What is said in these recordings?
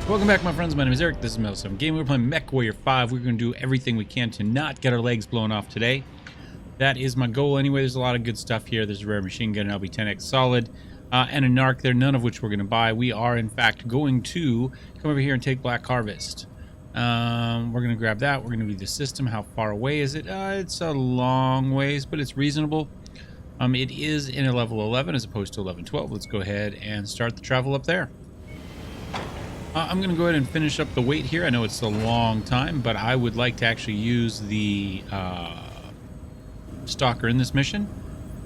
Welcome back, my friends. My name is Eric. This is Mel7 Game. We're playing Mech Warrior 5. We're going to do everything we can to not get our legs blown off today. That is my goal anyway. There's a lot of good stuff here. There's a rare machine gun, an LB10X solid, and a narc there, none of which we're going to buy. We are, in fact, going to come over here and take Black Harvest. We're going to grab that. We're going to do the system. How far away is it? It's a long ways, but it's reasonable. It is in a level 11 as opposed to 11-12. Let's go ahead and start the travel up there. I'm going to go ahead and finish up the wait here. I know it's a long time, but I would like to actually use the Stalker in this mission.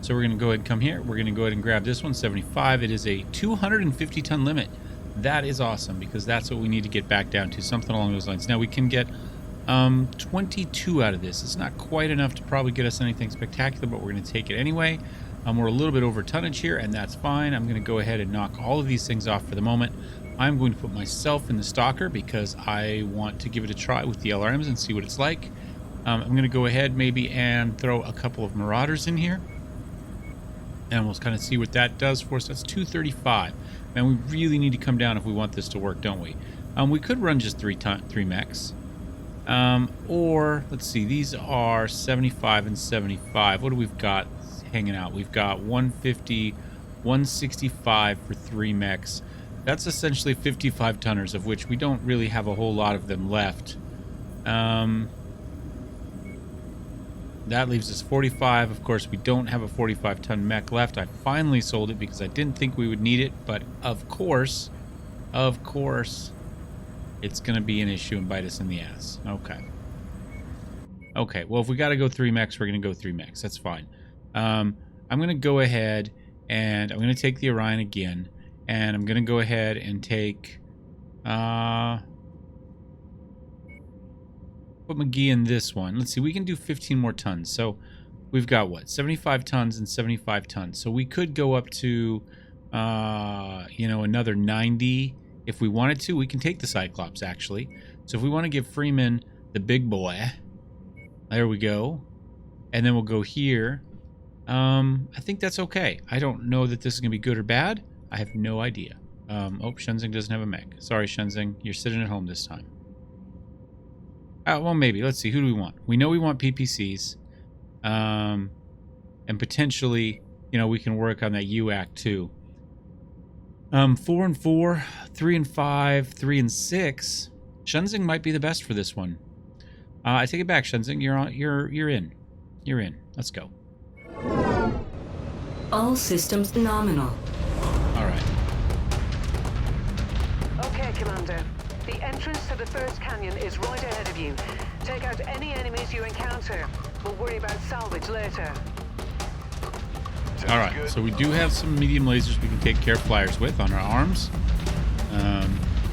So we're going to go ahead and come here. We're going to go ahead and grab this one, 75. It is a 250-ton limit. That is awesome because that's what we need to get back down to, something along those lines. Now we can get 22 out of this. It's not quite enough to probably get us anything spectacular, but we're going to take it anyway. We're a little bit over tonnage here, and that's fine. I'm going to go ahead and knock all of these things off for the moment. I'm going to put myself in the Stalker because I want to give it a try with the LRMs and see what it's like. I'm going to go ahead maybe and throw a couple of Marauders in here. And we'll kind of see what that does for us. That's 235. And we really need to come down if we want this to work, don't we? We could run just three mechs. Or, let's see, these are 75 and 75. What do we've got hanging out? We've got 150, 165 for 3 mechs. That's essentially 55 tonners, of which we don't really have a whole lot of them left. That leaves us 45. Of course, we don't have a 45-ton mech left. I finally sold it because I didn't think we would need it, but of course, it's going to be an issue and bite us in the ass. Okay, well, if we got to go 3 mechs, we're going to go 3 mechs. That's fine. I'm going to go ahead and I'm going to take the Orion again. And I'm going to go ahead and take, put McGee in this one. Let's see, we can do 15 more tons. So we've got, what, 75 tons and 75 tons. So we could go up to, you know, another 90 if we wanted to. We can take the Cyclops, actually. So if we want to give Freeman the big boy, there we go. And then we'll go here. I think that's okay. I don't know that this is going to be good or bad. I have no idea. Oh, Shenzing doesn't have a mech. Sorry, Shenzing. You're sitting at home this time. Well, maybe. Let's see. Who do we want? We know we want PPCs. And potentially, you know, we can work on that UAC too. 4 and 4, 3 and 5, 3 and 6. Shenzing might be the best for this one. I take it back, Shenzing. You're in. You're in. Let's go. All systems nominal. All right. Okay, Commander. The entrance to the first canyon is right ahead of you. Take out any enemies you encounter. We'll worry about salvage later. All right, so we do have some medium lasers we can take care of flyers with on our arms.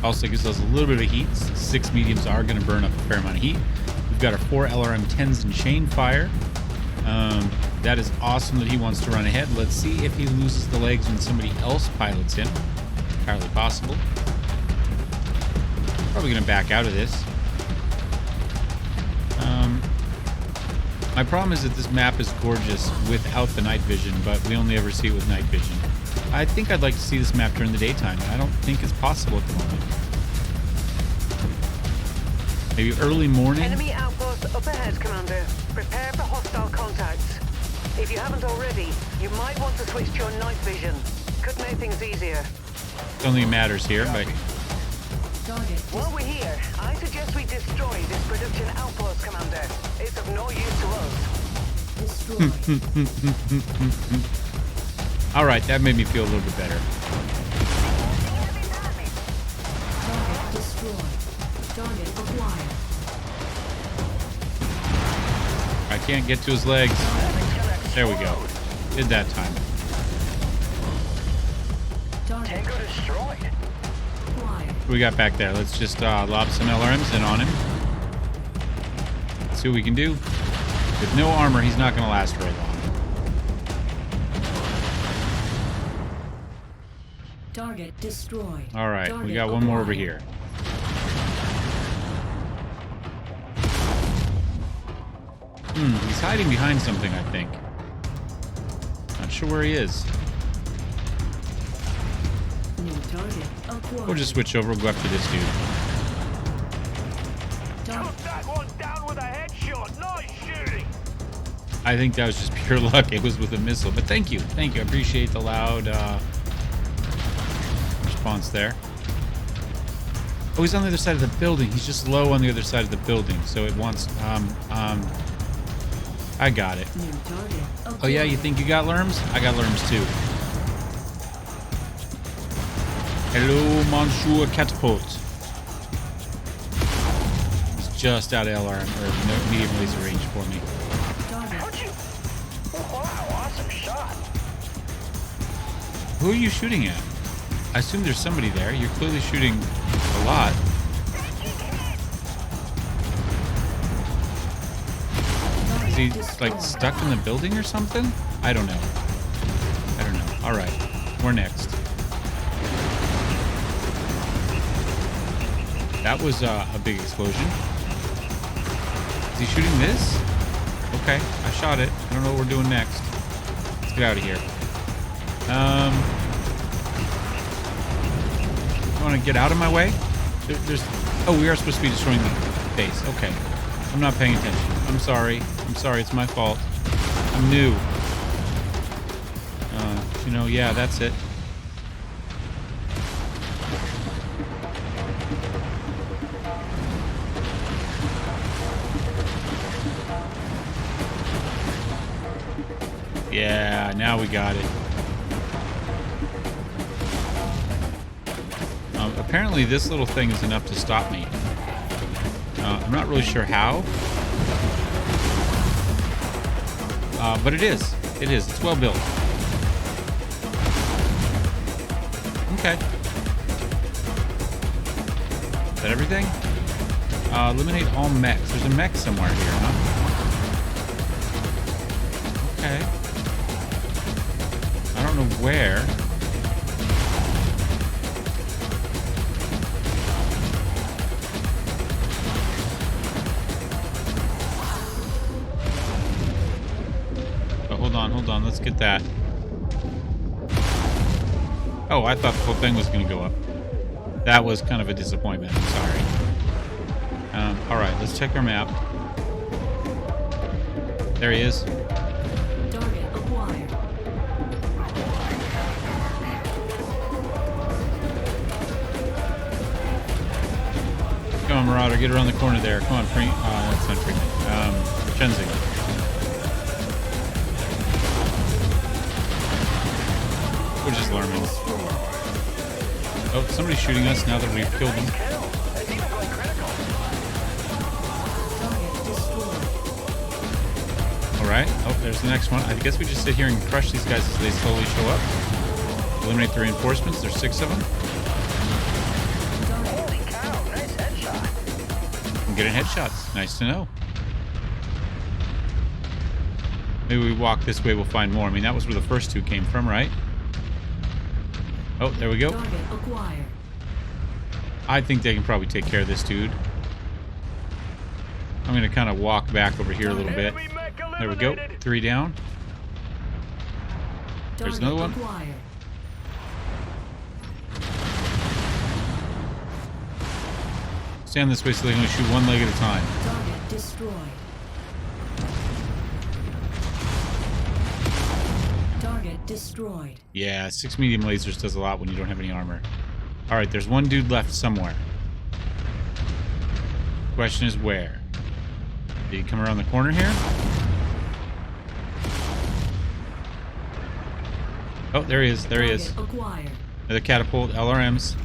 Also gives us a little bit of heat. 6 mediums are going to burn up a fair amount of heat. We've got our 4 LRM 10s in chain fire. That is awesome that he wants to run ahead. Let's see if he loses the legs when somebody else pilots him. Entirely possible. Probably going to back out of this. My problem is that this map is gorgeous without the night vision, but we only ever see it with night vision. I think I'd like to see this map during the daytime. I don't think it's possible at the moment. Maybe early morning? Enemy outpost up ahead, Commander. Prepare for hostile contacts. If you haven't already, you might want to switch to your night vision. Could make things easier. Don't think it matters here, but... While we're here, I suggest we destroy this production outpost, Commander. It's of no use to us. All right, that made me feel a little bit better. Target destroyed. Target acquired. I can't get to his legs. There we go. Did that time. Tango destroyed. What we got back there? Let's just lob some LRMs in on him. See what we can do. With no armor, he's not going to last very long. Target destroyed. All right, Target we got one more over acquired. here. He's hiding behind something, I think. Not sure where he is. New target. acquired. We'll just switch over. We'll go after this dude. Target. That one down with a headshot. Nice shooting. I think that was just pure luck. It was with a missile. But thank you. Thank you. I appreciate the loud response there. Oh, he's on the other side of the building. He's just low on the other side of the building. So it wants... I got it. New target. Oh, yeah? You think you got LRMs? I got LRMs, too. Hello, Monsieur Catapult. He's just out of LRM, or medium laser range for me. Target. How'd you? Wow, awesome shot. Who are you shooting at? I assume there's somebody there. You're clearly shooting a lot. Is he, like, stuck in the building or something? I don't know. I don't know. All right. We're next. That was a big explosion. Is he shooting this? Okay. I shot it. I don't know what we're doing next. Let's get out of here. You want to get out of my way? Oh, we are supposed to be destroying the base. Okay. I'm not paying attention. I'm sorry. I'm sorry. It's my fault. I'm new. You know, yeah, that's it. Yeah, now we got it. Apparently this little thing is enough to stop me. I'm not really sure how. But it is. It is. It's well built. Okay. Is that everything? Eliminate all mechs. There's a mech somewhere here, huh? Okay. I don't know where. Hold on, let's get that. Oh, I thought the whole thing was going to go up. That was kind of a disappointment. I'm sorry. Alright, let's check our map. There he is. Target acquired. Come on, Marauder, get around the corner there. Come on, that's not Freeman. Chenzing. We're just learning. Oh, somebody's shooting us now that we've killed them. Alright. Oh, there's the next one. I guess we just sit here and crush these guys as they slowly show up. Eliminate the reinforcements. There's 6 of them. Holy cow, nice headshot. I'm getting headshots. Nice to know. Maybe we walk this way, we'll find more. I mean, that was where the first 2 came from, right? Oh, there we go. Target acquired. I think they can probably take care of this dude. I'm going to kind of walk back over here a little bit. There we go. 3 down. There's another one. Acquired. Stand this way so they can only shoot 1 leg at a time. Target destroyed. Target destroyed. Yeah, 6 medium lasers does a lot when you don't have any armor. Alright, there's 1 dude left somewhere. Question is where? Did he come around the corner here? Oh, there he is. There he is. Target acquired. Another catapult, LRMs.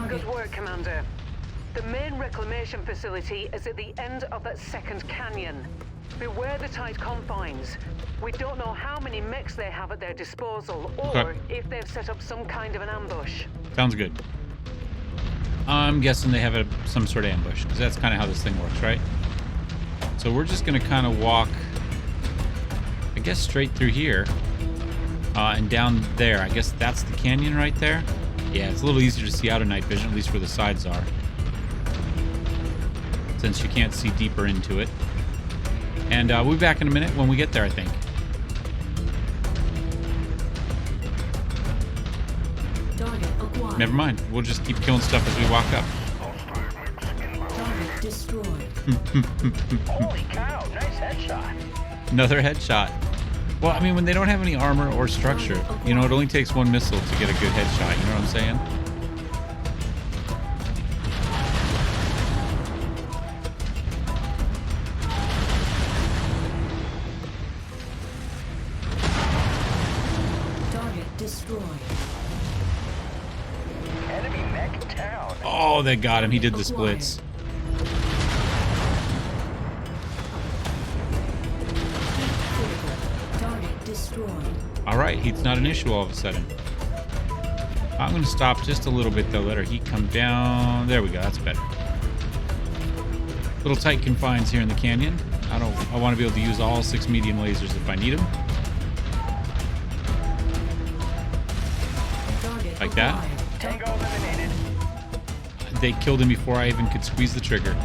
Good work, Commander. The main reclamation facility is at the end of that second canyon. Beware the tight confines. We don't know how many mechs they have at their disposal, or Okay. if they've set up some kind of an ambush. Sounds good. I'm guessing they have some sort of ambush, because that's kind of how this thing works, right? So we're just going to kind of walk, I guess, straight through here and down there. I guess that's the canyon right there. Yeah, it's a little easier to see out of night vision, at least where the sides are. since you can't see deeper into it. And we'll be back in a minute when we get there, I think. Target acquired. Never mind. We'll just keep killing stuff as we walk up. Target destroyed. Holy cow, nice headshot. Another headshot. Well, I mean, when they don't have any armor or structure, you know, it only takes one missile to get a good headshot. You know what I'm saying? Target destroyed. Enemy mech down. Oh, they got him. He did the splits. Target destroyed. All right, heat's not an issue all of a sudden. I'm going to stop just a little bit, though. Let our heat come down. There we go. That's better. Little tight confines here in the canyon. I want to be able to use all 6 medium lasers if I need them. Target Like that. acquired. Tango eliminated. They killed him before I even could squeeze the trigger.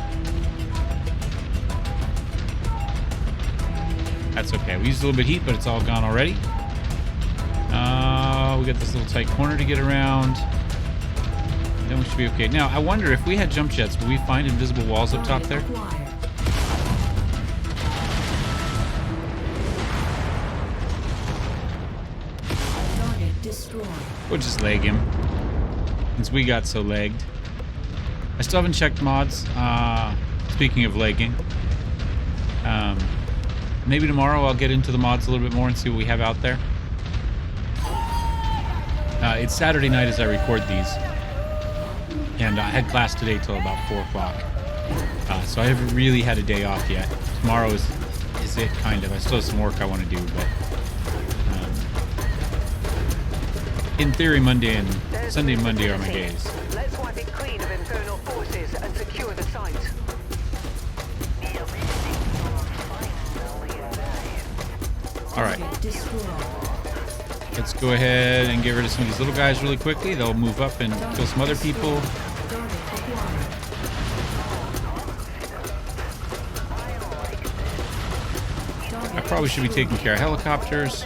That's okay. We used a little bit of heat, but it's all gone already. We got this little tight corner to get around. Then we should be okay. Now, I wonder if we had jump jets, would we find invisible walls up top there? Target acquired. Target destroyed. We'll just leg him, since we got so legged. I still haven't checked mods. Speaking of legging. Maybe tomorrow I'll get into the mods a little bit more and see what we have out there. It's Saturday night as I record these. And I had class today till about 4 o'clock. So I haven't really had a day off yet. Tomorrow is it, kind of. I still have some work I want to do, but... in theory, Monday and Sunday and Monday are my days. Let's wipe it clean of infernal forces and secure the site. All right. Target destroyed. Let's go ahead and get rid of some of these little guys really quickly. They'll move up and kill some other people. Target acquired. I probably should be taking care of helicopters.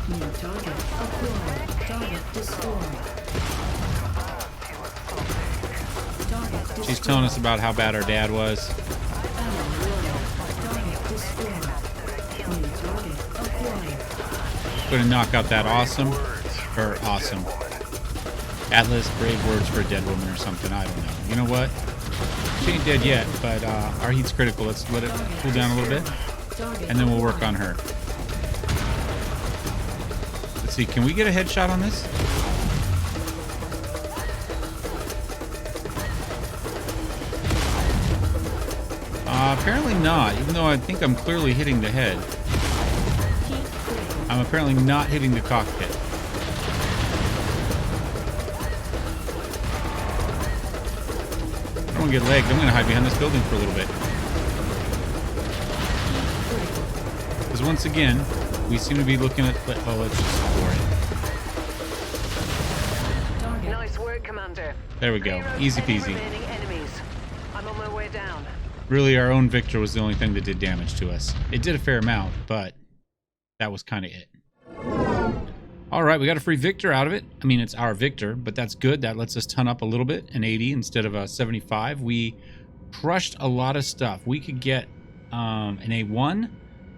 New target acquired. Target destroyed. Target destroyed. She's telling us about how bad our dad was. Target destroyed. New target acquired. Going to knock out that awesome. Atlas, brave words for a dead woman or something. I don't know. You know what? She ain't dead yet, but our heat's critical. Let's let it cool down a little bit, Target and then we'll work on her. Let's see. Can we get a headshot on this? Apparently not, even though I think I'm clearly hitting the head. I'm apparently not hitting the cockpit. I don't want to get legged. I'm going to hide behind this building for a little bit. Because once again, we seem to be looking at... Oh, let's just explore it. Nice work, Commander. There we go. Clear out Easy any peasy. remaining enemies. I'm on my way down. Really, our own Victor was the only thing that did damage to us. It did a fair amount, but that was kind of it. All right, we got a free Victor out of it. I mean, it's our Victor, but that's good. That lets us ton up a little bit, an 80 instead of a 75. We crushed a lot of stuff. We could get an A1,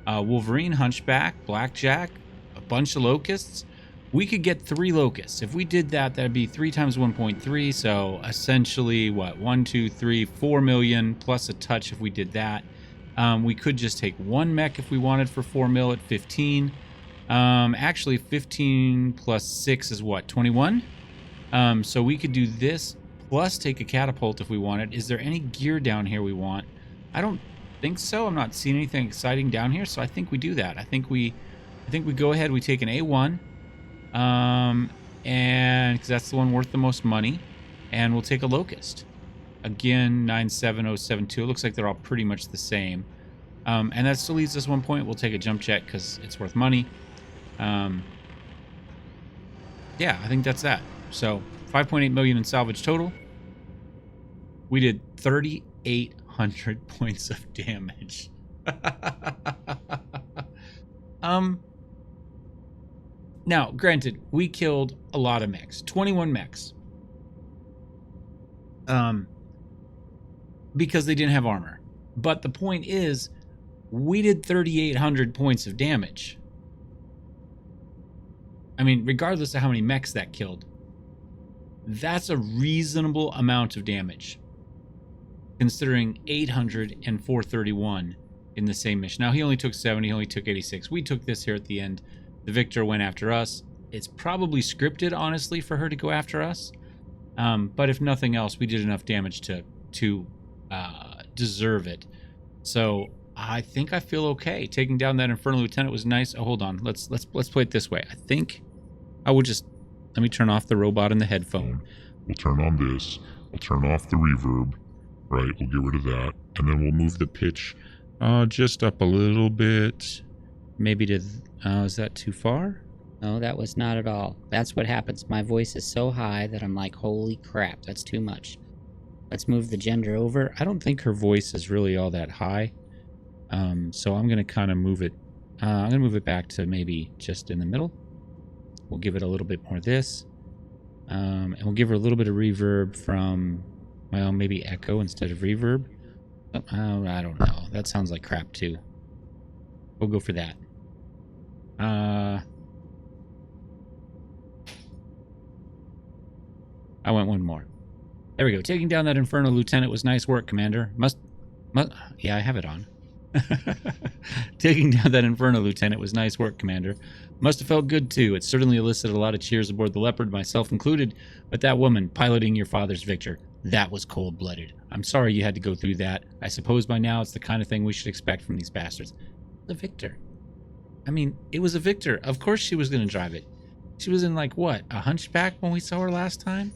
Wolverine, Hunchback, Blackjack, a bunch of Locusts. We could get 3 Locusts. If we did that, that'd be 3 times 1.3. So essentially, what? 1, 2, 3, 4 million plus a touch if we did that. We could just take 1 mech if we wanted for 4 mil at 15. Actually, 15 plus 6 is what? 21? So we could do this plus take a catapult if we wanted. Is there any gear down here we want? I don't think so. I'm not seeing anything exciting down here, so I think we do that. I think we go ahead. We take an A1. And because that's the one worth the most money, and we'll take a Locust again. 97072. It looks like they're all pretty much the same, and that still leaves us 1 point. We'll take a jump jet because it's worth money. Yeah, I think that's that. So 5.8 million in salvage total. We did 3,800 points of damage. Now, granted, we killed a lot of mechs. 21 mechs. Because they didn't have armor. But the point is, we did 3,800 points of damage. I mean, regardless of how many mechs that killed, that's a reasonable amount of damage, considering 800 and 431 in the same mission. Now, he only took 70, he only took 86. We took this here at the end. The Victor went after us. It's probably scripted, honestly, for her to go after us. But if nothing else, we did enough damage to deserve it. So I think I feel okay. Taking down that Infernal Lieutenant was nice. Oh, hold on. Let's play it this way. I think I will just let me turn off the robot and the headphone. We'll turn on this. We'll turn off the reverb. Right, we'll get rid of that, and then we'll move the pitch just up a little bit. Maybe to is that too far? No, that was not at all. That's what happens. My voice is so high that I'm like, holy crap, that's too much. Let's move the gender over. I don't think her voice is really all that high. So I'm going to kind of move it. I'm going to move it back to maybe just in the middle. We'll give it a little bit more of this. And we'll give her a little bit of reverb from, well, maybe echo instead of reverb. I don't know. That sounds like crap too. We'll go for that. I went one more. There we go. Taking down that Infernal Lieutenant was nice work, Commander. Yeah, I have it on. Taking down that Infernal Lieutenant was nice work, Commander. Must have felt good, too. It certainly elicited a lot of cheers aboard the Leopard, myself included. But that woman piloting your father's Victor, that was cold-blooded. I'm sorry you had to go through that. I suppose by now it's the kind of thing we should expect from these bastards. The Victor. I mean, it was a Victor. Of course she was going to drive it. She was in, like, what, a hunchback when we saw her last time?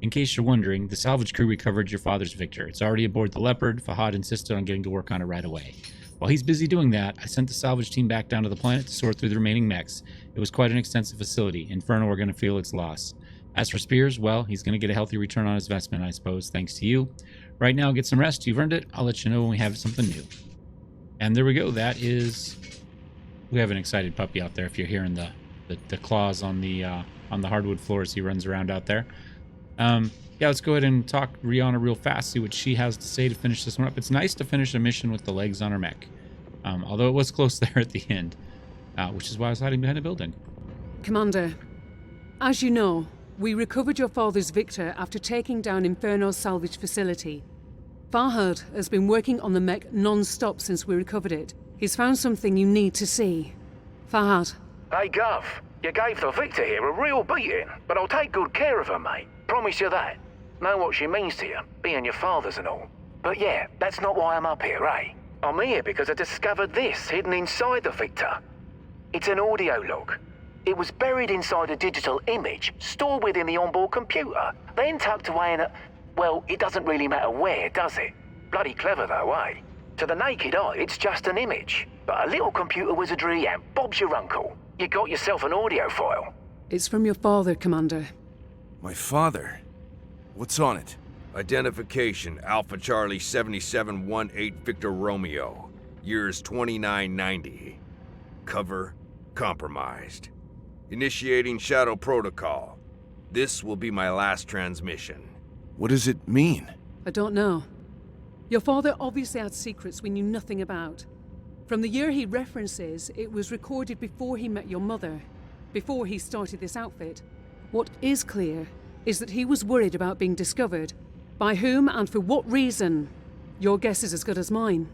In case you're wondering, the salvage crew recovered your father's Victor. It's already aboard the Leopard. Fahad insisted on getting to work on it right away. While he's busy doing that, I sent the salvage team back down to the planet to sort through the remaining mechs. It was quite an extensive facility. Inferno are going to feel its loss. As for Spears, well, he's going to get a healthy return on his investment, I suppose, thanks to you. Right now, get some rest. You've earned it. I'll let you know when we have something new. And there we go. That is... We have an excited puppy out there if you're hearing the claws on the hardwood floors he runs around out there. Yeah, let's go ahead and talk Rihanna real fast, see what she has to say to finish this one up. It's nice to finish a mission with the legs on her mech, although it was close there at the end, which is why I was hiding behind a building. Commander, as you know, we recovered your father's Victor after taking down Inferno's salvage facility. Farhad has been working on the mech non-stop since we recovered it. He's found something you need to see. Farhad. Hey, Gov, you gave the Victor here a real beating, but I'll take good care of her, mate. Promise you that. Know what she means to you, being your father's and all. But yeah, that's not why I'm up here, eh? I'm here because I discovered this hidden inside the Victor. It's an audio log. It was buried inside a digital image, stored within the onboard computer, then tucked away in a... Well, it doesn't really matter where, does it? Bloody clever though, eh? To the naked eye, it's just an image. But a little computer wizardry and Bob's your uncle. You got yourself an audio file. It's from your father, Commander. My father? What's on it? Identification, Alpha Charlie 7718 Victor Romeo. Years 2990. Cover, compromised. Initiating Shadow Protocol. This will be my last transmission. What does it mean? I don't know. Your father obviously had secrets we knew nothing about. From the year he references, it was recorded before he met your mother, before he started this outfit. What is clear is that he was worried about being discovered. By whom and for what reason? Your guess is as good as mine.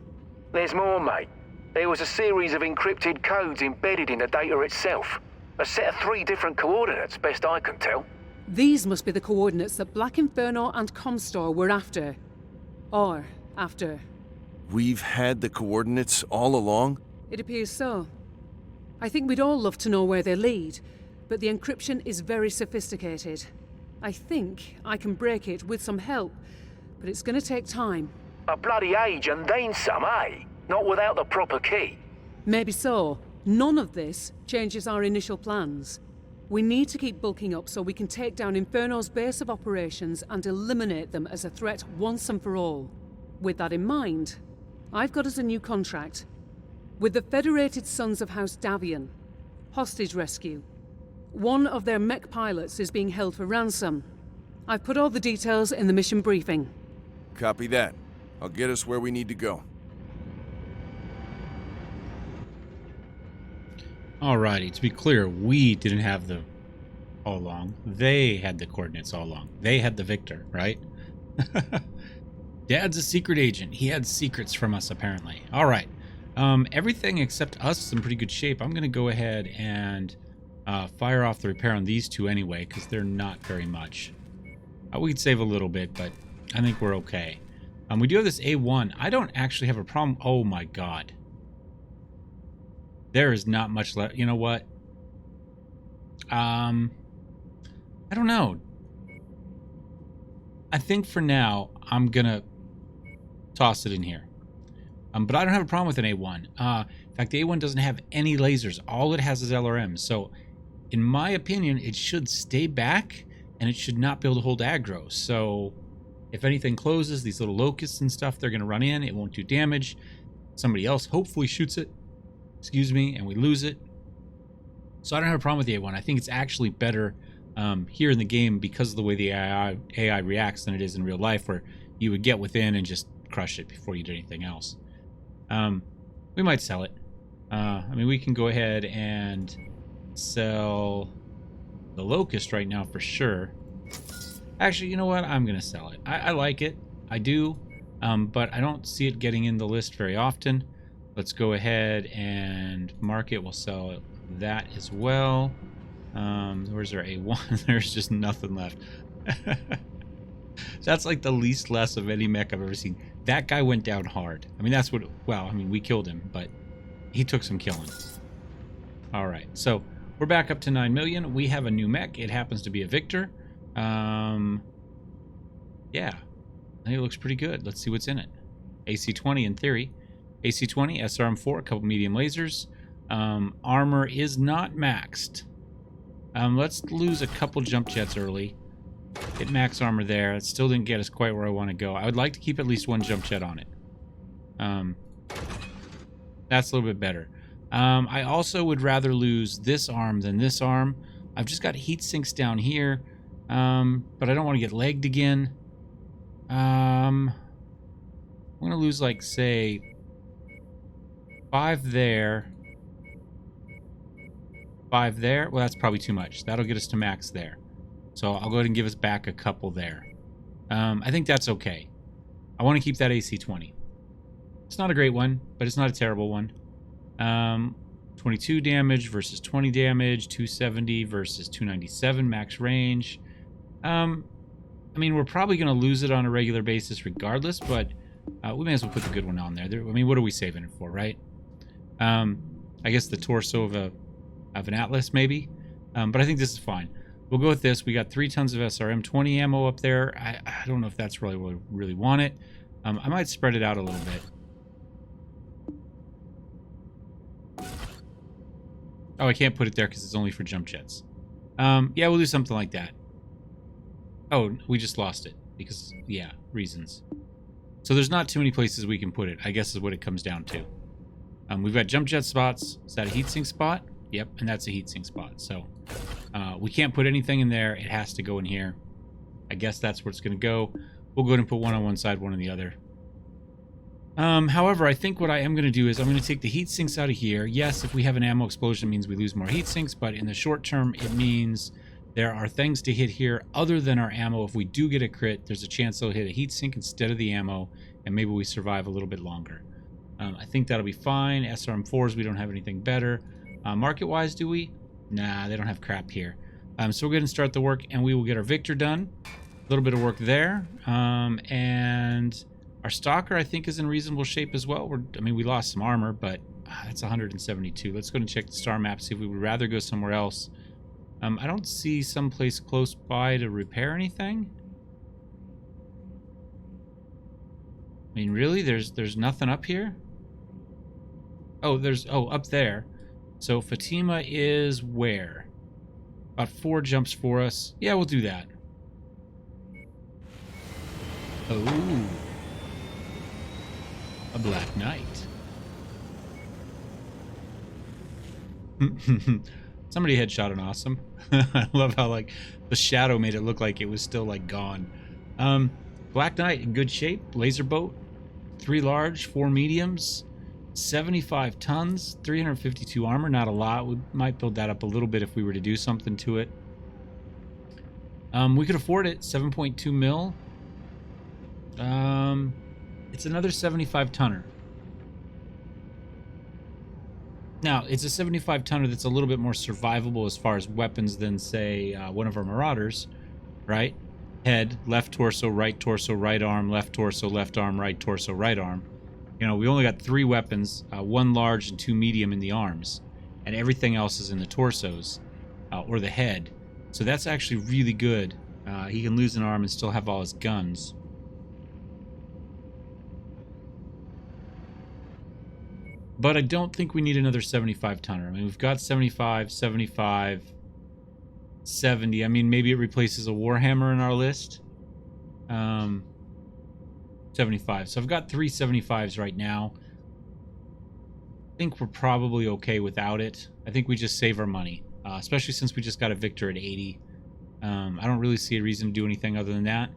There's more, mate. There was a series of encrypted codes embedded in the data itself. A set of 3 different coordinates, best I can tell. These must be the coordinates that Black Inferno and Comstar were after. Or after. We've had the coordinates all along? It appears so. I think we'd all love to know where they lead, but the encryption is very sophisticated. I think I can break it with some help, but it's going to take time. A bloody age and then some, eh? Not without the proper key. Maybe so. None of this changes our initial plans. We need to keep bulking up so we can take down Inferno's base of operations and eliminate them as a threat once and for all. With that in mind, I've got us a new contract. With the Federated Sons of House Davian. Hostage rescue. One of their mech pilots is being held for ransom. I've put all the details in the mission briefing. Copy that. I'll get us where we need to go. Alrighty, to be clear, we didn't have the all along. They had the coordinates all along. They had the victor, right? Dad's a secret agent. He had secrets from us, apparently. Alright. Everything except us is in pretty good shape. I'm going to go ahead and fire off the repair on these two anyway, because they're not very much. We could save a little bit, but I think we're okay. We do have this A1. I don't actually have a problem. Oh my god. There is not much left. You know what? I don't know. I think for now, I'm going to toss it in here. But I don't have a problem with an A1. In fact, the A1 doesn't have any lasers. All it has is LRMs. So, in my opinion, it should stay back, and it should not be able to hold aggro. So, if anything closes, these little locusts and stuff, they're going to run in. It won't do damage. Somebody else hopefully shoots it. Excuse me, and we lose it. So I don't have a problem with the A1. I think it's actually better here in the game because of the way the AI reacts than it is in real life, where you would get within and just crush it before you did anything else. We might sell it. I mean, we can go ahead and sell the Locust right now for sure. Actually, you know what? I'm going to sell it. I like it. I do. But I don't see it getting in the list very often. Let's go ahead and mark it. We'll sell that as well. Where's our A1? There's just nothing left. That's like the least less of any mech I've ever seen. That guy went down hard. I mean, that's what... Well, I mean, we killed him, but he took some killing. All right, so we're back up to 9 million. We have a new mech. It happens to be a Victor. Yeah. I think it looks pretty good. Let's see what's in it. AC-20 in theory. AC-20, SRM-4, a couple medium lasers. Armor is not maxed. Let's lose a couple jump jets early. Hit max armor there. It still didn't get us quite where I want to go. I would like to keep at least one jump jet on it. That's a little bit better. I also would rather lose this arm than this arm. I've just got heat sinks down here, but I don't want to get legged again. I'm going to lose, like, say, 5 there. 5 there. Well, that's probably too much. That'll get us to max there. So I'll go ahead and give us back a couple there. I think that's okay. I want to keep that AC-20. It's not a great one, but it's not a terrible one. 22 damage versus 20 damage. 270 versus 297 max range. I mean, we're probably going to lose it on a regular basis regardless, but we may as well put the good one on there. I mean, what are we saving it for, right? I guess the torso of an Atlas, maybe. But I think this is fine. We'll go with this. We got 3 tons of SRM, 20 ammo up there. I don't know if that's really where we really want it. I might spread it out a little bit. Oh, I can't put it there because it's only for jump jets. Yeah, we'll do something like that. Oh, we just lost it because, yeah, reasons. So there's not too many places we can put it, I guess is what it comes down to. We've got jump jet spots. Is that a heatsink spot? Yep, and that's a heatsink spot. So we can't put anything in there. It has to go in here. I guess that's where it's going to go. We'll go ahead and put one on one side, one on the other. However, I think what I am going to do is I'm going to take the heat sinks out of here. Yes, if we have an ammo explosion, it means we lose more heat sinks, but in the short term, it means there are things to hit here other than our ammo. If we do get a crit, there's a chance they'll hit a heat sink instead of the ammo, and maybe we survive a little bit longer. I think that'll be fine. SRM4s, we don't have anything better. Market-wise, do we? Nah, they don't have crap here. So we'll go ahead and start the work, and we will get our Victor done. A little bit of work there. And our Stalker, I think, is in reasonable shape as well. I mean, we lost some armor, but that's 172. Let's go and check the star map, see if we would rather go somewhere else. I don't see someplace close by to repair anything. I mean, really? There's nothing up here? Oh, up there. So Fatima is where? About 4 jumps for us. Yeah, we'll do that. Oh. A Black Knight. Somebody headshot an awesome. I love how like the shadow made it look like it was still like gone. Black Knight in good shape. Laser boat. 3 large, 4 mediums. 75 tons, 352 armor. Not a lot. We might build that up a little bit if we were to do something to it. We could afford it. 7.2 mil. It's another 75 tonner. Now, it's a 75 tonner that's a little bit more survivable as far as weapons than, say, one of our Marauders, right? Head, left torso, right arm, left torso, left arm, right torso, right arm. You know, we only got 3 weapons, 1 large and 2 medium in the arms, and everything else is in the torsos, or the head. So that's actually really good. He can lose an arm and still have all his guns. But I don't think we need another 75 tonner. I mean, we've got 75, 75, 70. I mean, maybe it replaces a Warhammer in our list. 75. So I've got 3 75s right now. I think we're probably okay without it. I think we just save our money, especially since we just got a Victor at 80. I don't really see a reason to do anything other than that.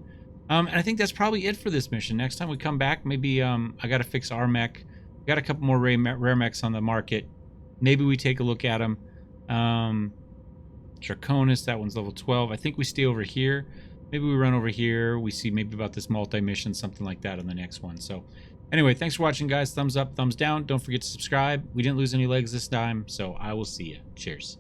And I think that's probably it for this mission. Next time we come back, maybe I got to fix our mech. Got a couple more rare mechs on the market. Maybe we take a look at them. Draconis, that one's level 12. I think we stay over here. Maybe we run over here. We see maybe about this multi-mission, something like that on the next one. So anyway, thanks for watching, guys. Thumbs up, thumbs down. Don't forget to subscribe. We didn't lose any legs this time, so I will see you. Cheers.